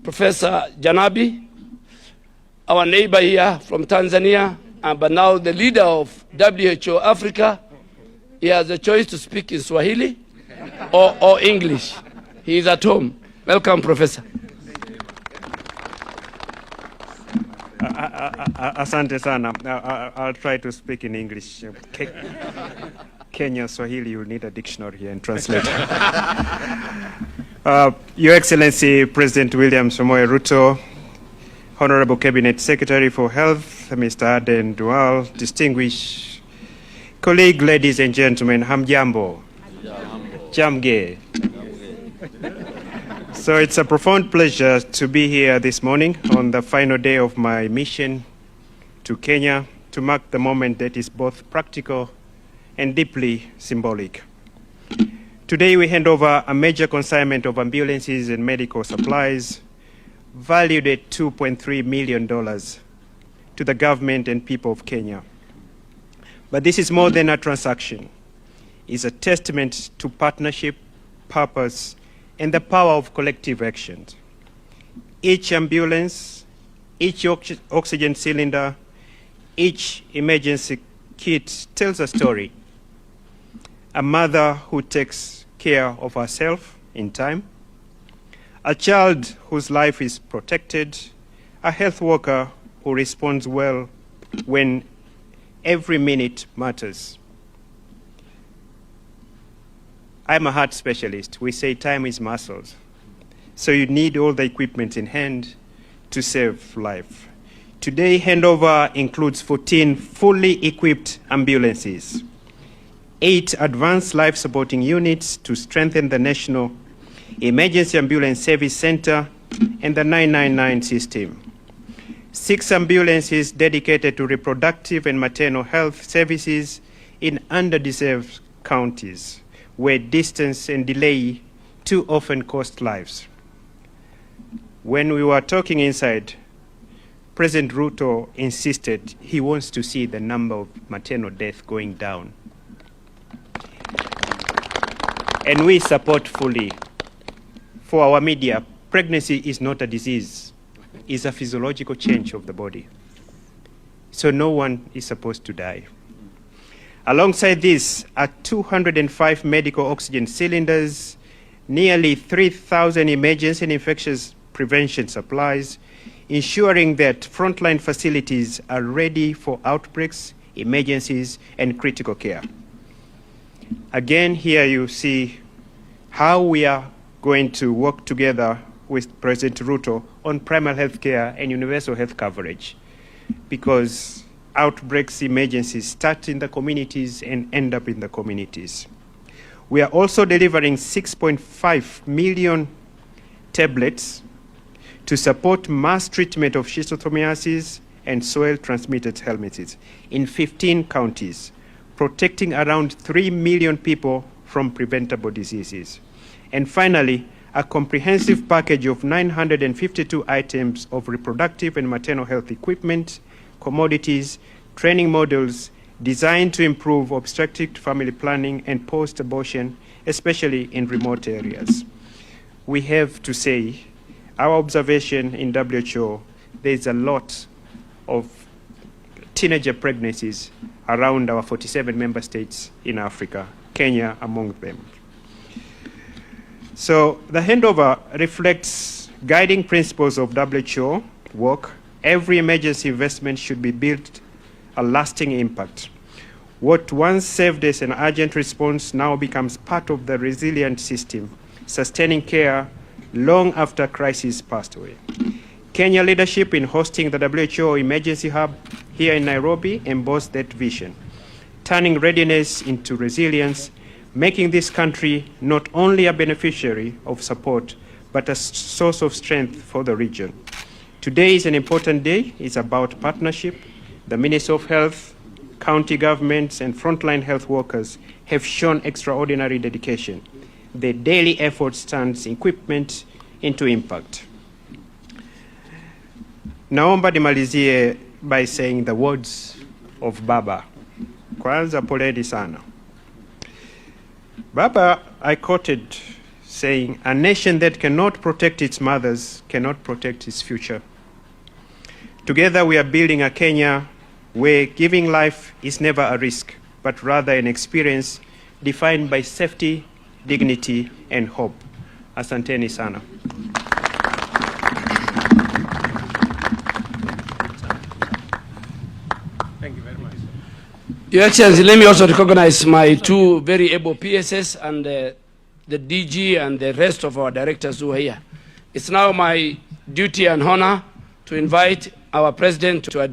Professor JANABI, our neighbor here from Tanzania, but now the leader of WHO Africa. He has a choice to speak in Swahili or English. He is at home. Welcome, Professor. Asante sana. I'll try to speak in English. Kenya Swahili, you'll need a dictionary here and translate. Your Excellency, President William Samoei Ruto, Honorable Cabinet Secretary for Health, Mr. Aden Dual, distinguished colleague, ladies and gentlemen, hamjambo, jamge. So it's a profound pleasure to be here this morning on the final day of my mission to Kenya to mark the moment that is both practical and deeply symbolic. Today we hand over a major consignment of ambulances and medical supplies valued at $2.3 million to the government and people of Kenya. But this is more than a transaction. It's a testament to partnership, purpose, and the power of collective action. Each ambulance, each oxygen cylinder, each emergency kit tells a story. A mother who takes care of herself in time, a child whose life is protected, a health worker who responds well when every minute matters. I'm a heart specialist. We say time is muscles. So you need all the equipment in hand to save life. Today, handover includes 14 fully equipped ambulances, 8 advanced life-supporting units to strengthen the National Emergency Ambulance Service Center and the 999 system, 6 ambulances dedicated to reproductive and maternal health services in underserved counties, where distance and delay too often cost lives. When we were talking inside, President Ruto insisted he wants to see the number of maternal deaths going down. And we support fully. For our media, pregnancy is not a disease. It's a physiological change of the body. So no one is supposed to die. Alongside this are 205 medical oxygen cylinders, nearly 3,000 emergency and infectious prevention supplies, ensuring that frontline facilities are ready for outbreaks, emergencies, and critical care. Again, here you see how we are going to work together with President Ruto on primary health care and universal health coverage, because outbreaks, emergencies start in the communities and end up in the communities. We are also delivering 6.5 million tablets to support mass treatment of schistosomiasis and soil-transmitted helminths in 15 counties, protecting around 3 million people from preventable diseases. And finally, a comprehensive package of 952 items of reproductive and maternal health equipment, commodities, training modules designed to improve obstetric family planning and post-abortion, especially in remote areas. We have to say, our observation in WHO, there's a lot of teenager pregnancies around our 47 member states in Africa, Kenya among them. So the handover reflects guiding principles of WHO work. Every emergency investment should be built a lasting impact. What once served as an urgent response now becomes part of the resilient system, sustaining care long after crisis passed away. Kenya leadership in hosting the WHO Emergency Hub here in Nairobi embodies that vision, turning readiness into resilience, making this country not only a beneficiary of support, but a source of strength for the region. Today is an important day. It's about partnership. The Ministry of Health, county governments, and frontline health workers have shown extraordinary dedication. Their daily efforts turns equipment into impact. Naomba nimalizie by saying the words of Baba. Kwanza poleni sana. Baba, I quoted saying, "A nation that cannot protect its mothers cannot protect its future." Together we are building a Kenya where giving life is never a risk, but rather an experience defined by safety, dignity, and hope. Asanteni sana. Thank you very much. Your Excellency, let me also recognize my two very able PSS and the DG and the rest of our directors who are here. It's now my duty and honor to invite our President to address